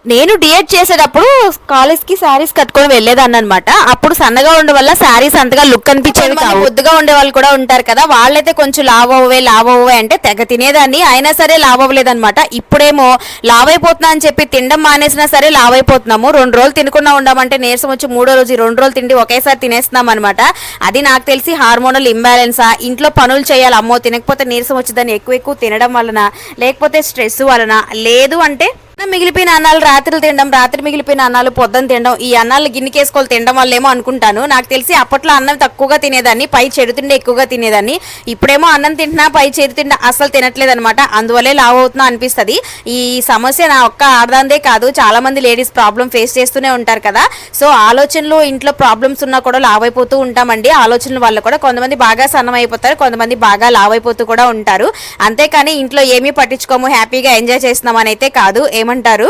నేను డిఎడ్ చేసేటప్పుడు కాలేజ్ కి శారీస్ కట్టుకొని వెళ్ళేదాన్ని అనమాట. అప్పుడు సన్నగా ఉండే వల్ల శారీస్ అంతగా లుక్ అనిపించేవి కావు. బొద్దుగా ఉండే వాళ్ళు కూడా ఉంటారు కదా, వాళ్ళైతే కొంచెం లావ్ అవ్వే అంటే తెగ తినేదాన్ని, అయినా సరే లావ్ అవ్వలేదన్నమాట. ఇప్పుడేమో లావ్ అయిపోతున్నా అని చెప్పి తినడం మానేసినా సరే లావ్ అయిపోతున్నాము. 2 రోజులు తినకుండా ఉండమంటే నీరసం వచ్చి 3వ రోజు 2 రోజులు తిండి ఒకేసారి తినేస్తున్నాం అనమాట. అది నాకు తెలిసి హార్మోనల్ ఇంబ్యాలెన్సా, ఇంట్లో పనులు చేయాలి, అమ్మో తినకపోతే నీరసం వచ్చిందని ఎక్కువ తినడం వలన, లేకపోతే స్ట్రెస్ వలన, లేదు అంటే మిగిలిపోయిన అన్నాలు రాత్రి మిగిలిపోయిన అన్నాలు పొద్దున తినడం, ఈ అన్నాలు గిన్నెకేసుకోవాలి తినడం వల్ల ఏమో అనుకుంటాను. నాకు తెలిసి అప్పట్లో అన్నం తక్కువగా తినేదాన్ని, పై చెడుతిండి ఎక్కువగా తినేదాన్ని. ఇప్పుడేమో అన్నం తింటున్నా, పై చెడుతిండి అసలు తినట్లేదు అనమాట. అందువల్లే లావ్ అవుతున్నా అనిపిస్తుంది. ఈ సమస్య నా ఒక్క ఆడదాందే కాదు, చాలా మంది లేడీస్ ప్రాబ్లం ఫేస్ చేస్తూనే ఉంటారు కదా. సో ఆలోచనలు, ఇంట్లో ప్రాబ్లమ్స్ ఉన్నా కూడా లావ్ అయిపోతూ ఉంటామండి. ఆలోచనల వల్ల కూడా కొంతమంది బాగా సన్నం అయిపోతారు, కొంతమంది బాగా లావ్ అయిపోతూ కూడా ఉంటారు. అంతేకాని ఇంట్లో ఏమీ పట్టించుకోము, హ్యాపీగా ఎంజాయ్ చేస్తున్నాం అని అయితే కాదు. ఏమంటారు?